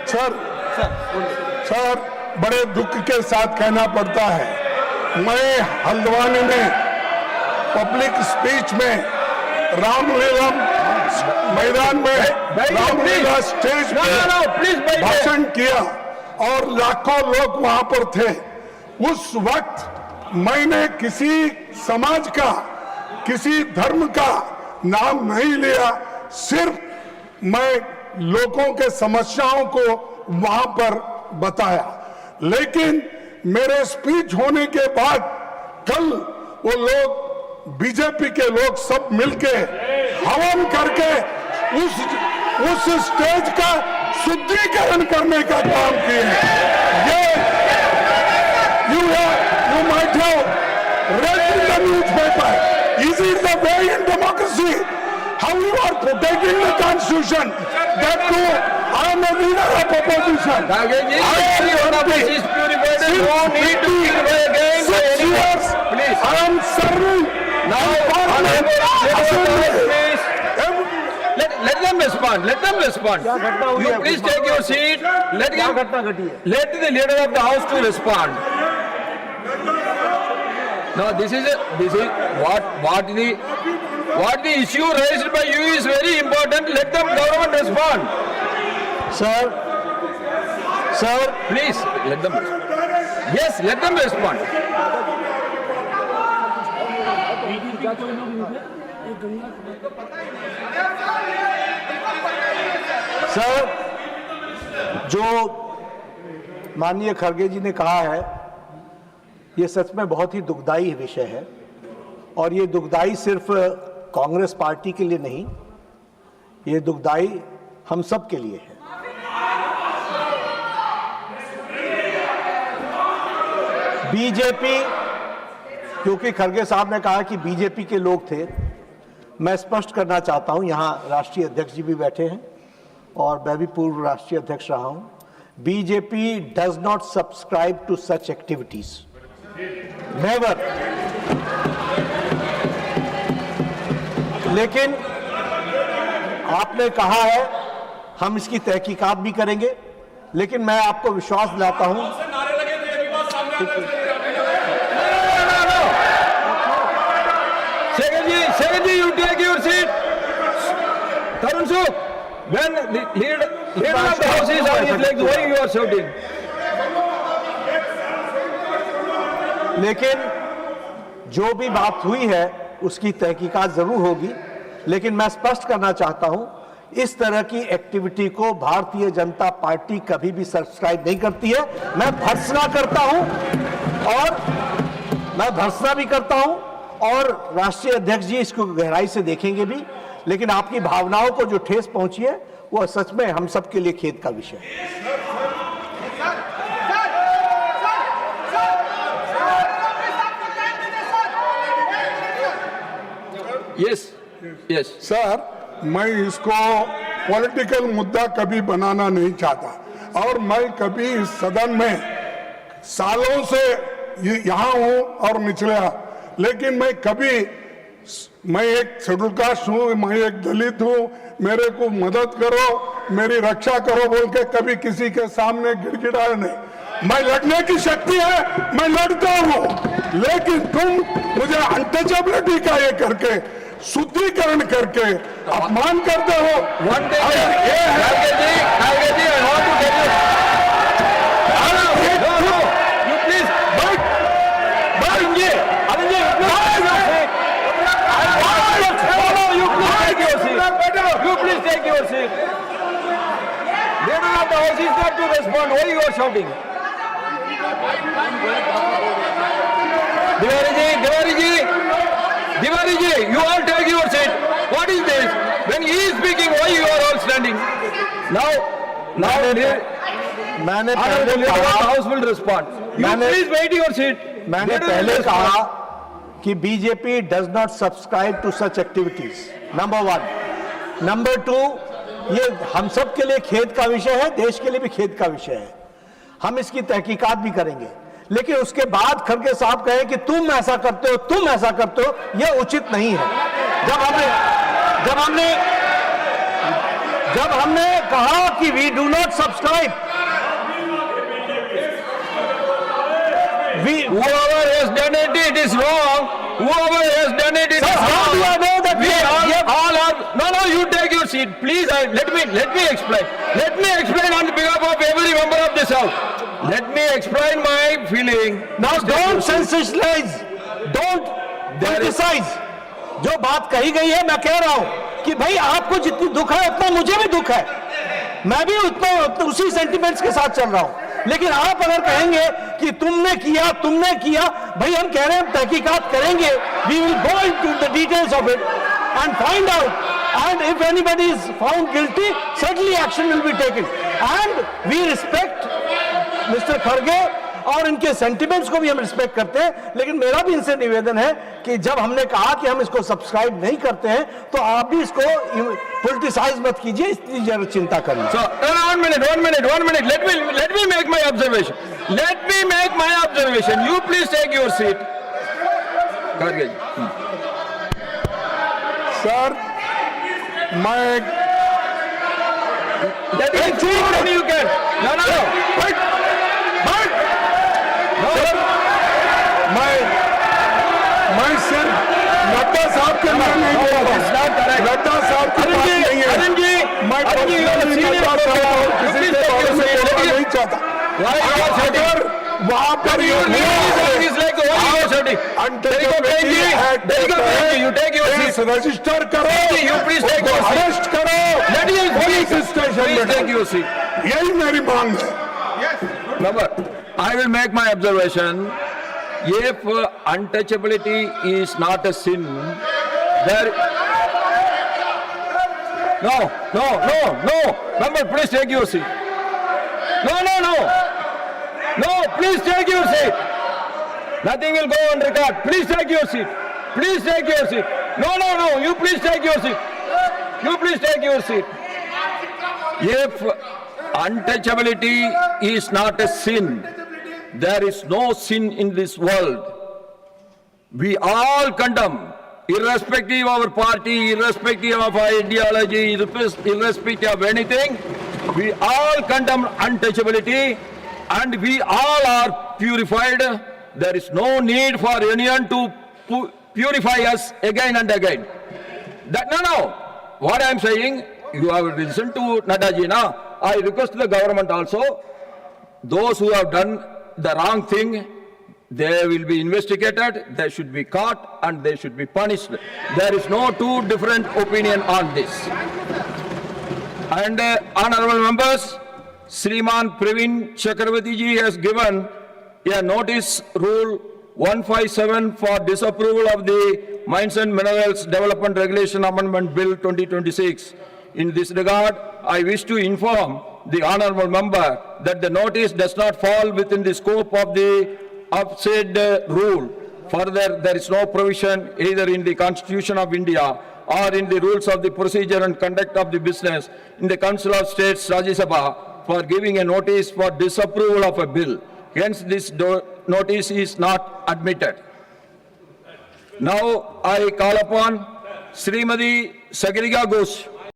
Sir, बड़े दुख के साथ कहना पड़ता है, मैं हल्द्वानी में पब्लिक स्पीच में रामलीला मैदान में रामलीला स्टेज पे भाषण किया और लाखों लोग वहां पर थे। उस वक्त मैंने किसी समाज का, किसी धर्म का नाम नहीं लिया, सिर्फ मैं लोगों के समस्याओं को वहां पर बताया। लेकिन मेरे स्पीच होने के बाद कल वो लोग, बीजेपी के लोग सब मिलके हवन करके उस स्टेज का शुद्धिकरण करने का काम किए हैं। ये you might have read in the newspaper. Is it the way in democracy? How you are protecting the constitution? That too, I am a leader of opposition. I am serving. Let them respond. Let them respond. You please take your seat. Let the leader of the house to respond. No, this is what the issue raised by you is very important. Let the government respond. Sir, please let them respond. Yes, let them respond. Sir, जो माननीय खड़गे जी ने कहा है, ये सच में बहुत ही दुखदाई विषय है और ये दुखदाई सिर्फ कांग्रेस पार्टी के लिए नहीं, ये दुखदाई हम सब के लिए है। बीजेपी, क्योंकि खड़गे साहब ने कहा कि बीजेपी के लोग थे, मैं स्पष्ट करना चाहता हूं, यहां राष्ट्रीय अध्यक्ष जी भी बैठे हैं और मैं भी पूर्व राष्ट्रीय अध्यक्ष रहा हूं। BJP does not subscribe to such activities, never. लेकिन आपने कहा है हम इसकी तहकीकात भी करेंगे, लेकिन मैं आपको विश्वास दिलाता हूं। Second, you take your seat. Tarun Suk, when the leader of the house is on his legs, why you are shouting? लेकिन जो भी बात हुई है उसकी तहकीकात जरूर होगी, लेकिन मैं स्पष्ट करना चाहता हूं, इस तरह की एक्टिविटी को भारतीय जनता पार्टी कभी भी सब्सक्राइब नहीं करती है। मैं भर्त्सना करता हूं और मैं भर्त्सना भी करता हूं और राष्ट्रीय अध्यक्ष जी इसको गहराई से देखेंगे भी, लेकिन आपकी भावनाओं को जो ठेस पहुंची है वो सच में हम सब के लिए खेद का विषय है। Yes. सर, मैं इसको पॉलिटिकल मुद्दा कभी बनाना नहीं चाहता और मैं कभी इस सदन में सालों से यहाँ हूँ और निचला, लेकिन मैं एक शेड्यूल कास्ट हूँ, मैं एक दलित हूँ, मेरे को मदद करो, मेरी रक्षा करो बोल के कभी किसी के सामने गिड़गिड़ाया नहीं। मैं लड़ने की शक्ति है, मैं लड़ता हूँ, लेकिन तुम मुझे अनटचेबिलिटी का ये करके, शुद्धिकरण करके अपमान करते हो। Please take your seat. Leader of the house is not to respond. Why you are shouting? Tiwari ji, you all take your seat. What is this? When he is speaking, why you are all standing? Now, मैंने the leader of the house will respond. You please wait your seat. मैंने पहले कहा कि BJP does not subscribe to such activities, number 1। Number 2, ये हम सब के लिए खेद का विषय है, देश के लिए भी खेद का विषय है। हम इसकी तहकीकात भी करेंगे, लेकिन उसके बाद खड़गे साहब कहे कि तुम ऐसा करते हो, तुम ऐसा करते हो, यह उचित नहीं है। जब हमने कहा कि we do not subscribe, Whoever has done it, it is wrong. Whoever has done it, it is Sir, how wrong. do I know that We we all are. No, you take your seat, please. Let me explain. Let me explain on behalf of every member of this house. Let me explain my feeling. Now don't sensationalize, don't criticize. जो बात कही गई है, मैं कह रहा हूं कि भाई आपको जितनी दुख है उतना मुझे भी दुख है, मैं भी उतना उसी सेंटिमेंट्स के साथ चल रहा हूं। लेकिन आप अगर कहेंगे कि तुमने किया, भाई हम कह रहे हैं तहकीकात करेंगे, we will go into the details of it and find out, and if anybody is found guilty, certainly action will be taken, and we respect Mr. Kharge और इनके सेंटिमेंट्स को भी हम रिस्पेक्ट करते हैं। लेकिन मेरा भी इनसे निवेदन है कि जब हमने कहा कि हम इसको सब्सक्राइब नहीं करते हैं, तो आप भी इसको पॉलिटिसाइज मत कीजिए, इसकी जरूर चिंता करिए। So, one minute. Let me make my observation. You please take your seat. Kharge ji. Sir मैं That is true, then you can. No. Sir मैं सिर्फ नड्डा साहब के नाम नहीं बोल रहा हूं। नड्डा साहब की बात नहीं है। मैं पर्सनली नड्डा साहब और किसी के बारे में बोलना नहीं चाहता। अगर वहां पर रजिस्टर करो, अरेस्ट करो पुलिस स्टेशन में, यही मेरी मांग है। Number, I will make my observation. If untouchability is not a sin, there. No. Number, please take your seat. No, please take your seat. Nothing will go on record. Please take your seat. No. You please take your seat. If untouchability is not a sin, there is no sin in this world. We all condemn, irrespective of our party, irrespective of our ideology, irrespective of anything, we all condemn untouchability, and we all are purified. There is no need for anyone to purify us again and again. No. What I am saying, you have listened to Nadaji now. I request the government also, those who have done the wrong thing, they will be investigated, they should be caught, and they should be punished. There is no two different opinion on this. And honorable members, Sriman Praveen Chakravarti ji has given a notice rule 157 for disapproval of the Mines and Minerals Development Regulation Amendment Bill 2026. In this regard, I wish to inform the honorable member that the notice does not fall within the scope of the said rule. Further, there is no provision either in the Constitution of India or in the rules of the procedure and conduct of the business in the Council of States Rajya Sabha for giving a notice for disapproval of a bill. Hence, this notice is not admitted. Now, I call upon Srimati Sagarika Ghosh